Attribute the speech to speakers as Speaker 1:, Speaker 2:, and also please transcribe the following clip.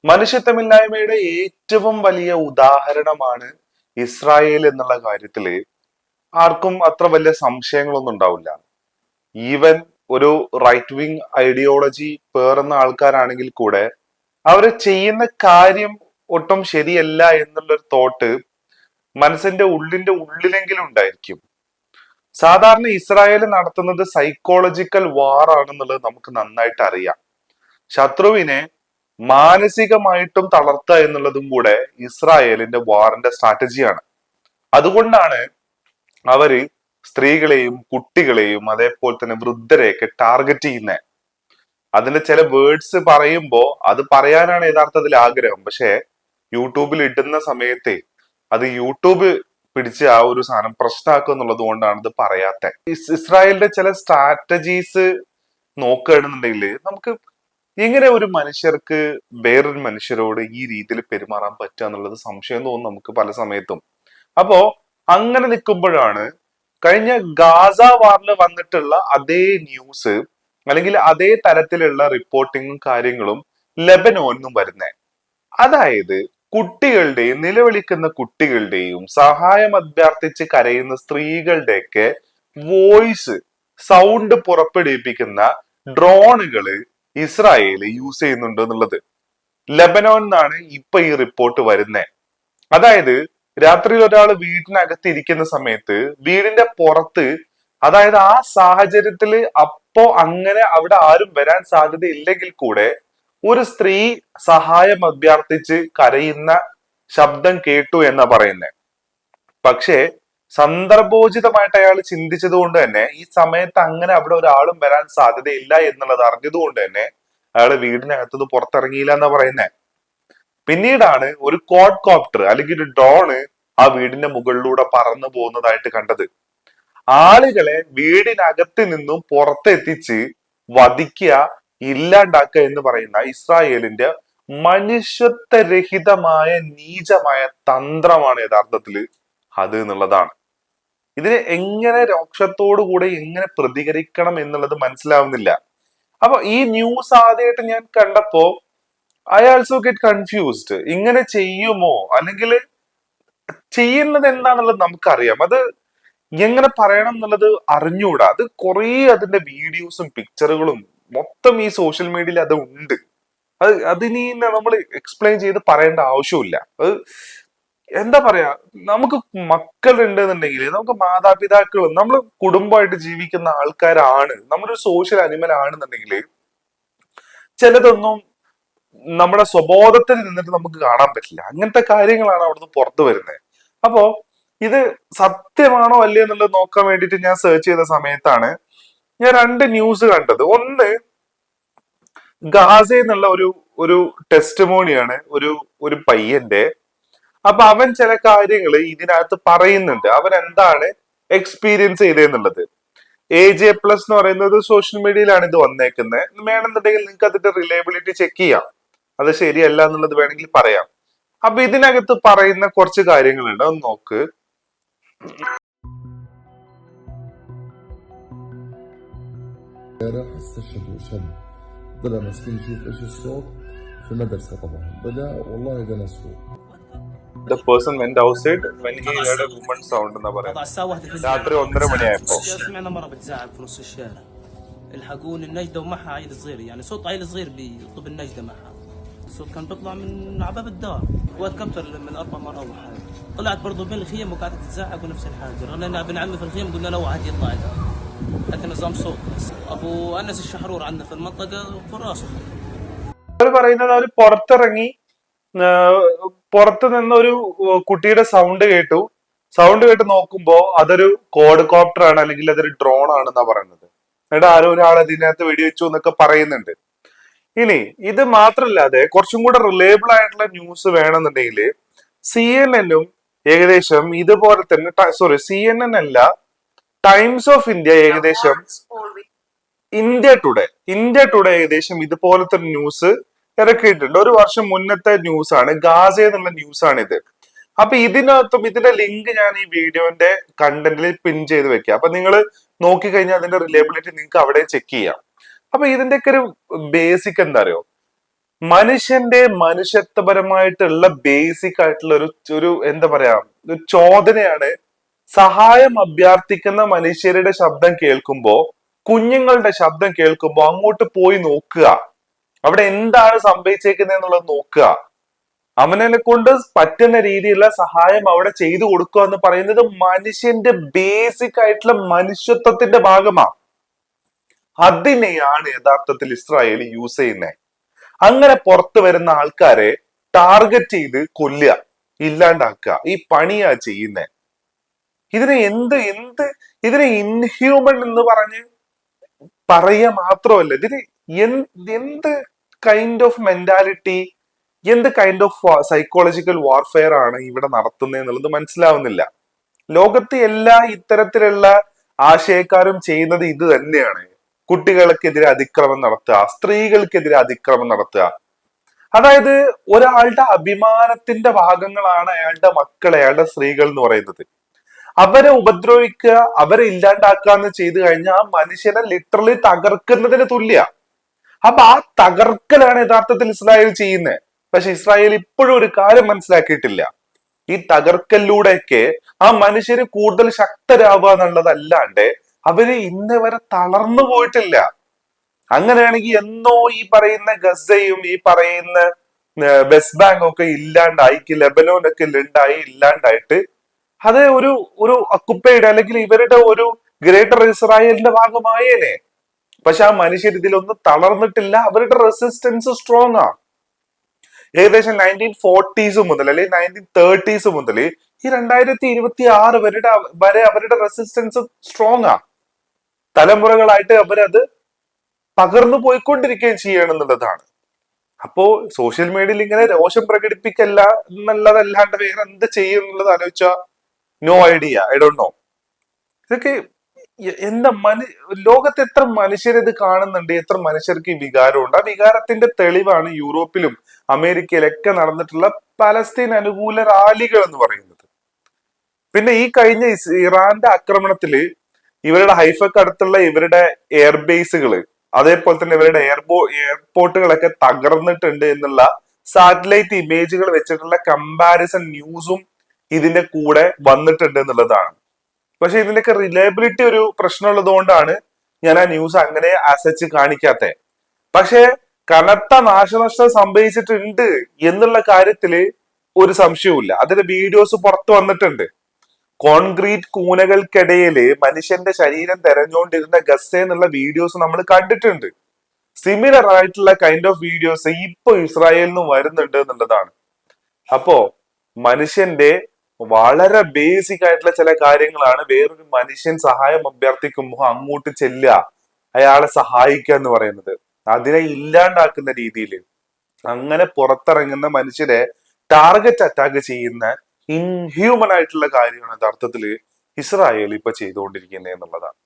Speaker 1: മനുഷ്യത്വമില്ലായ്മയുടെ ഏറ്റവും വലിയ ഉദാഹരണമാണ് ഇസ്രായേൽ എന്നുള്ള കാര്യത്തില് ആർക്കും അത്ര വലിയ സംശയങ്ങളൊന്നും ഉണ്ടാവില്ല. ഈവൻ ഒരു റൈറ്റ് വിങ് ഐഡിയോളജി പേറുന്ന ആൾക്കാരാണെങ്കിൽ കൂടെ അവര് ചെയ്യുന്ന കാര്യം ഒട്ടും ശരിയല്ല എന്നുള്ളൊരു തോട്ട് മനസ്സിന്റെ ഉള്ളിലെങ്കിലും ഉണ്ടായിരിക്കും. സാധാരണ ഇസ്രായേൽ നടത്തുന്നത് സൈക്കോളജിക്കൽ വാർ ആണെന്നുള്ളത് നമുക്ക് നന്നായിട്ട് അറിയാം. ശത്രുവിനെ മാനസികമായിട്ടും തളർത്തുക എന്നുള്ളതും കൂടെ ഇസ്രായേലിന്റെ വാറിന്റെ സ്ട്രാറ്റജിയാണ്. അതുകൊണ്ടാണ് അവര് സ്ത്രീകളെയും കുട്ടികളെയും അതേപോലെ തന്നെ വൃദ്ധരെയൊക്കെ ടാർഗറ്റ് ചെയ്യുന്നത്. അതിന്റെ ചില വേർഡ്സ് പറയുമ്പോ അത് പറയാനാണ് യഥാർത്ഥത്തിൽ ആഗ്രഹം, പക്ഷെ യൂട്യൂബിൽ ഇടുന്ന സമയത്തെ അത് യൂട്യൂബ് പിടിച്ച് ആ ഒരു സാധനം പ്രശ്നമാക്കുക എന്നുള്ളത് കൊണ്ടാണ് ഇത് പറയാത്ത. ഇസ്രായേലിന്റെ ചില സ്ട്രാറ്റജീസ് നോക്കുകയാണെന്നുണ്ടെങ്കിൽ നമുക്ക് എങ്ങനെ ഒരു മനുഷ്യർക്ക് വേറൊരു മനുഷ്യരോട് ഈ രീതിയിൽ പെരുമാറാൻ പറ്റുക എന്നുള്ളത് സംശയം തോന്നും നമുക്ക് പല സമയത്തും. അപ്പോ അങ്ങനെ നിൽക്കുമ്പോഴാണ് കഴിഞ്ഞ ഗാസ വാറിൽ വന്നിട്ടുള്ള അതേ ന്യൂസ് അല്ലെങ്കിൽ അതേ തരത്തിലുള്ള റിപ്പോർട്ടിങ്ങും കാര്യങ്ങളും ലെബനോനിന്നും വരുന്നേ. അതായത് കുട്ടികളുടെയും നിലവിളിക്കുന്ന കുട്ടികളുടെയും സഹായം അഭ്യർത്ഥിച്ച് കരയുന്ന സ്ത്രീകളുടെയൊക്കെ വോയിസ് സൗണ്ട് പുറപ്പെടുവിപ്പിക്കുന്ന ഡ്രോണുകള് ഇസ്രായേല് യൂസ് ചെയ്യുന്നുണ്ട് എന്നുള്ളത് ലെബനോൻ എന്നാണ് ഇപ്പൊ ഈ റിപ്പോർട്ട് വരുന്നത്. അതായത് രാത്രിയിൽ ഒരാൾ വീടിനകത്ത് ഇരിക്കുന്ന സമയത്ത് വീടിന്റെ പുറത്ത്, അതായത് ആ സാഹചര്യത്തില് അപ്പോ അങ്ങനെ അവിടെ ആരും വരാൻ സാധ്യത ഇല്ലെങ്കിൽ കൂടെ ഒരു സ്ത്രീ സഹായം അഭ്യർത്ഥിച്ച് കരയുന്ന ശബ്ദം കേട്ടു എന്നാ പറയുന്നത്. പക്ഷേ സന്ദർഭോചിതമായിട്ട് അയാൾ ചിന്തിച്ചത് കൊണ്ട് തന്നെ ഈ സമയത്ത് അങ്ങനെ അവിടെ ഒരാളും വരാൻ സാധ്യതയില്ല എന്നുള്ളത് അറിഞ്ഞത് കൊണ്ട് തന്നെ അയാൾ വീടിനകത്തത് പുറത്തിറങ്ങിയില്ല എന്നാ പറയുന്നത്. പിന്നീടാണ് ഒരു ക്വാഡ് കോപ്റ്റർ അല്ലെങ്കിൽ ഒരു ഡ്രോണ് ആ വീടിന്റെ മുകളിലൂടെ പറന്നു പോകുന്നതായിട്ട് കണ്ടത്. ആളുകളെ വീടിനകത്ത് നിന്നും പുറത്തെത്തിച്ച് വധിക്കുക, ഇല്ലാണ്ടാക്കുക എന്ന് പറയുന്ന ഇസ്രായേലിന്റെ മനുഷ്യത്വരഹിതമായ നീചമായ തന്ത്രമാണ് യഥാർത്ഥത്തിൽ അത് എന്നുള്ളതാണ്. ഇതിന് എങ്ങനെ രോക്ഷത്തോടു കൂടെ എങ്ങനെ പ്രതികരിക്കണം എന്നുള്ളത് മനസ്സിലാവുന്നില്ല. അപ്പൊ ഈ ന്യൂസ് ആദ്യമായിട്ട് ഞാൻ കണ്ടപ്പോ ഐ ആൾസോ ഗെറ്റ് കൺഫ്യൂസ്ഡ്. ഇങ്ങനെ ചെയ്യുമോ, അല്ലെങ്കിൽ ചെയ്യുന്നത് എന്താണെന്നുള്ളത് നമുക്കറിയാം, അത് എങ്ങനെ പറയണം എന്നുള്ളത് അറിഞ്ഞുകൂടാ. അത് കുറെ അതിന്റെ വീഡിയോസും പിക്ചറുകളും മൊത്തം ഈ സോഷ്യൽ മീഡിയയിൽ അത് ഉണ്ട്. അതിനി നമ്മൾ എക്സ്പ്ലെയിൻ ചെയ്ത് പറയേണ്ട ആവശ്യമില്ല. അത് എന്താ പറയാ, നമുക്ക് മക്കൾ ഉണ്ടെന്നുണ്ടെങ്കിൽ, നമുക്ക് മാതാപിതാക്കളും നമ്മൾ കുടുംബമായിട്ട് ജീവിക്കുന്ന ആൾക്കാരാണ്, നമ്മളൊരു സോഷ്യൽ അനിമൽ ആണെന്നുണ്ടെങ്കിൽ ചിലതൊന്നും നമ്മുടെ സ്വബോധത്തിൽ നിന്നിട്ട് നമുക്ക് കാണാൻ പറ്റില്ല. അങ്ങനത്തെ കാര്യങ്ങളാണ് അവിടുന്ന് പുറത്തു വരുന്നത്. അപ്പോ ഇത് സത്യമാണോ അല്ലേ എന്നുള്ളത് നോക്കാൻ വേണ്ടിയിട്ട് ഞാൻ സെർച്ച് ചെയ്ത സമയത്താണ് ഞാൻ രണ്ട് ന്യൂസ് കണ്ടത്. ഒന്ന് ഗാസ എന്നുള്ള ഒരു ടെസ്റ്റിമോണിയാണ് ഒരു പയ്യന്റെ. അപ്പൊ അവൻ ചില കാര്യങ്ങൾ ഇതിനകത്ത് പറയുന്നുണ്ട്, അവൻ എന്താണ് എക്സ്പീരിയൻസ് ചെയ്തെന്നുള്ളത്. AJ+ എന്ന് പറയുന്നത് സോഷ്യൽ മീഡിയയിലാണ് ഇത് വന്നേക്കുന്നത്. വേണമെന്നുണ്ടെങ്കിൽ നിങ്ങൾക്ക് അതിന്റെ റിലയബിലിറ്റി ചെക്ക് ചെയ്യാം, അത് ശരിയല്ല എന്നുള്ളത് വേണമെങ്കിൽ പറയാം. അപ്പൊ ഇതിനകത്ത് പറയുന്ന കുറച്ച് കാര്യങ്ങളുണ്ട്, ഒന്ന് നോക്ക്.
Speaker 2: امبارح استشهد شاب طلع مسكين يشوف ايش الصوت في مدرسة طبعا بدأ والله جنى صوت.
Speaker 1: The person went outside when he heard a woman sound എന്നാ പറയുന്നത്. രാത്രി 1:30 മണിയായപ്പോ
Speaker 3: سمعنا مرة بتزعق في نص الشارع، الحقوني النجدة ومعها عيل صغير، يعني صوت عيل صغير بيطلب النجدة معها. الصوت كان بيطلع من على باب الدار، وقت كمتر من 4 مرات وحاجة. طلعت برضه بين الخيم وقعدت تزعق ونفس الحاجة، رنينا ابن عمي في الخيم قلنا له عادي يطلع لها. لكن نظام صوت بس. ابو انس الشحرور عندنا في المنطقة في راسه.
Speaker 1: അവർ പറയുന്നത് അവർ പുറത്തിറങ്ങി പുറത്ത് നിന്നൊരു കുട്ടിയുടെ സൗണ്ട് കേട്ടു. സൗണ്ട് കേട്ട് നോക്കുമ്പോ അതൊരു കോഡ് കോപ്റ്റർ ആണ് അല്ലെങ്കിൽ അതൊരു ഡ്രോൺ ആണെന്നാ പറയുന്നത്. എന്നിട്ട് ആരോ ഒരാൾ അതിനകത്ത് വെടിവെച്ചു എന്നൊക്കെ പറയുന്നുണ്ട്. ഇനി ഇത് മാത്രല്ലാതെ കുറച്ചും കൂടെ റിലയബിൾ ആയിട്ടുള്ള ന്യൂസ് വേണമെന്നുണ്ടെങ്കിൽ CNN ഏകദേശം ഇതുപോലെ തന്നെ, സോറി CNN അല്ല, ടൈംസ് ഓഫ് ഇന്ത്യ ഏകദേശം, ഇന്ത്യ ടുഡേ ഏകദേശം ഇതുപോലത്തെ ന്യൂസ് ഇറക്കിയിട്ടുണ്ട്. ഒരു വർഷം മുന്നത്തെ ന്യൂസ് ആണ്, ഗാസ എന്നുള്ള ന്യൂസ് ആണ് ഇത്. അപ്പൊ ഇതിനകത്തും ഇതിന്റെ ലിങ്ക് ഞാൻ ഈ വീഡിയോന്റെ കണ്ടന്റിൽ പിൻ ചെയ്ത് വെക്കാം. അപ്പൊ നിങ്ങൾ നോക്കിക്കഴിഞ്ഞാൽ അതിന്റെ റിലയബിലിറ്റി നിങ്ങൾക്ക് അവിടെ ചെക്ക് ചെയ്യാം. അപ്പൊ ഇതിന്റെയൊക്കെ ഒരു ബേസിക് എന്താ അറിയോ, മനുഷ്യന്റെ മനുഷ്യത്വപരമായിട്ടുള്ള ബേസിക് ആയിട്ടുള്ള ഒരു എന്താ പറയാ ഒരു ചോദനയാണ്. സഹായം അഭ്യർത്ഥിക്കുന്ന മനുഷ്യരുടെ ശബ്ദം കേൾക്കുമ്പോ, കുഞ്ഞുങ്ങളുടെ ശബ്ദം കേൾക്കുമ്പോ അങ്ങോട്ട് പോയി നോക്കുക, അവിടെ എന്താണ് സംഭവിച്ചേക്കുന്നത് എന്നുള്ളത് നോക്കുക, അവനെ കൊണ്ട് പറ്റുന്ന രീതിയിലുള്ള സഹായം അവിടെ ചെയ്തു കൊടുക്കുക എന്ന് പറയുന്നത് മനുഷ്യന്റെ ബേസിക് ആയിട്ടുള്ള മനുഷ്യത്വത്തിന്റെ ഭാഗമാണ്. അതിനെയാണ് യഥാർത്ഥത്തിൽ ഇസ്രായേൽ യൂസ് ചെയ്യുന്നത്. അങ്ങനെ പുറത്തു വരുന്ന ആൾക്കാരെ ടാർഗറ്റ് ചെയ്ത് കൊല്ലുക, ഇല്ലാണ്ടാക്കുക, ഈ പണിയാ ചെയ്യുന്നത്. ഇതിനെ ഇതിനെ ഇൻഹ്യൂമൻ എന്ന് പറഞ്ഞ് പറയുക മാത്രമല്ല, ഇതിന് എന്ത് കൈൻഡ് ഓഫ് മെന്റാലിറ്റി, എന്ത് കൈൻഡ് ഓഫ് സൈക്കോളജിക്കൽ വാർഫെയർ ആണ് ഇവിടെ നടത്തുന്നത് എന്നുള്ളത് മനസ്സിലാവുന്നില്ല. ലോകത്ത് എല്ലാ ഇത്തരത്തിലുള്ള ആശയക്കാരും ചെയ്യുന്നത് ഇത് തന്നെയാണ്. കുട്ടികൾക്കെതിരെ അതിക്രമം നടത്തുക, സ്ത്രീകൾക്കെതിരെ അതിക്രമം നടത്തുക. അതായത് ഒരാളുടെ അഭിമാനത്തിന്റെ ഭാഗങ്ങളാണ് അയാളുടെ മക്കൾ, അയാളുടെ സ്ത്രീകൾ എന്ന് പറയുന്നത്. അവരെ ഉപദ്രവിക്കുക, അവരെ ഇല്ലാണ്ടാക്കുക എന്ന് ചെയ്തു കഴിഞ്ഞാൽ ആ മനുഷ്യനെ ലിറ്ററലി തകർക്കുന്നതിന് തുല്യ. അപ്പൊ ആ തകർക്കലാണ് യഥാർത്ഥത്തിൽ ഇസ്രായേൽ ചെയ്യുന്നത്. പക്ഷെ ഇസ്രായേൽ ഇപ്പോഴും ഒരു കാര്യം മനസ്സിലാക്കിയിട്ടില്ല, ഈ തകർക്കലിലൂടെയൊക്കെ ആ മനുഷ്യര് കൂടുതൽ ശക്തരാവുക എന്നുള്ളതല്ലാണ്ട് അവര് ഇന്ന് വരെ തളർന്നു പോയിട്ടില്ല. അങ്ങനെയാണെങ്കിൽ എന്നോ ഈ പറയുന്ന ഗസയും ഈ പറയുന്ന വെസ്റ്റ് ബാങ്കും ഒക്കെ ഇല്ലാണ്ടായി, ലെബനോനൊക്കെ ഇല്ലാണ്ടായിട്ട് അത് ഒരു അക്കുപ്പയുടെ അല്ലെങ്കിൽ ഇവരുടെ ഒരു ഗ്രേറ്റർ ഇസ്രായേലിന്റെ ഭാഗമായേനെ. പക്ഷെ ആ മനുഷ്യർ ഇതിലൊന്നും തളർന്നിട്ടില്ല, അവരുടെ റെസിസ്റ്റൻസ് സ്ട്രോങ് ആ. ഏകദേശം 1940s മുതൽ അല്ലെങ്കിൽ 1930s മുതൽ ഈ 2026 വരെ അവരുടെ റെസിസ്റ്റൻസ് സ്ട്രോങ് ആ. തലമുറകളായിട്ട് അവരത് പകർന്നു പോയിക്കൊണ്ടിരിക്കുകയും ചെയ്യണമെന്നുള്ളതാണ്. അപ്പോ സോഷ്യൽ മീഡിയയിൽ ഇങ്ങനെ രോഷം പ്രകടിപ്പിക്കല്ല എന്നുള്ളതല്ലാണ്ട് വേറെ എന്ത് ചെയ്യും എന്നുള്ളത് ആലോചിച്ചാ no idea, I don't know. ഇതൊക്കെ എന്താ ലോകത്ത് എത്ര മനുഷ്യരിത് കാണുന്നുണ്ട്, എത്ര മനുഷ്യർക്ക് ഈ വികാരമുണ്ട്. ആ വികാരത്തിന്റെ തെളിവാണ് യൂറോപ്പിലും അമേരിക്കയിലൊക്കെ നടന്നിട്ടുള്ള പലസ്തീൻ അനുകൂല റാലികൾ എന്ന് പറയുന്നത്. പിന്നെ ഈ കഴിഞ്ഞ ഇറാന്റെ ആക്രമണത്തില് ഇവരുടെ ഹൈഫക്ക് അടുത്തുള്ള ഇവരുടെ എയർബേസുകള്, അതേപോലെ തന്നെ ഇവരുടെ എയർപോർട്ടുകളൊക്കെ തകർന്നിട്ടുണ്ട് എന്നുള്ള സാറ്റലൈറ്റ് ഇമേജുകൾ വെച്ചിട്ടുള്ള കമ്പാരിസൺ ന്യൂസും ഇതിന്റെ കൂടെ വന്നിട്ടുണ്ട് എന്നുള്ളതാണ്. പക്ഷെ ഇതിന്റെയൊക്കെ റിലയബിലിറ്റി ഒരു പ്രശ്നമുള്ളത് കൊണ്ടാണ് ഞാൻ ആ ന്യൂസ് അങ്ങനെ ആസച്ച് കാണിക്കാത്ത. പക്ഷെ കനത്ത നാശനഷ്ടം സംഭവിച്ചിട്ടുണ്ട് എന്നുള്ള കാര്യത്തില് ഒരു സംശയവുമില്ല. അതിന്റെ വീഡിയോസ് പുറത്തു വന്നിട്ടുണ്ട്. കോൺക്രീറ്റ് കൂനകൾക്കിടയില് മനുഷ്യന്റെ ശരീരം തെരഞ്ഞുകൊണ്ടിരുന്ന ഗസ എന്നുള്ള വീഡിയോസ് നമ്മൾ കണ്ടിട്ടുണ്ട്. സിമിലർ ആയിട്ടുള്ള കൈൻഡ് ഓഫ് വീഡിയോസ് ഇപ്പൊ ഇസ്രായേലിൽ നിന്ന് വരുന്നുണ്ട് എന്നുള്ളതാണ്. അപ്പോ മനുഷ്യന്റെ വളരെ ബേസിക് ആയിട്ടുള്ള ചില കാര്യങ്ങളാണ് വേറൊരു മനുഷ്യൻ സഹായം അഭ്യർത്ഥിക്കുമ്പോൾ അങ്ങോട്ട് ചെല്ലുക, അയാളെ സഹായിക്കുക എന്ന് പറയുന്നത്. അതിനെ ഇല്ലാണ്ടാക്കുന്ന രീതിയിൽ അങ്ങനെ പുറത്തിറങ്ങുന്ന മനുഷ്യരെ ടാർഗറ്റ് അറ്റാക്ക് ചെയ്യുന്ന ഇൻഹ്യൂമൻ ആയിട്ടുള്ള കാര്യമാണ് യഥാർത്ഥത്തിൽ ഇസ്രായേൽ ഇപ്പൊ ചെയ്തുകൊണ്ടിരിക്കുന്നത് എന്നുള്ളതാണ്.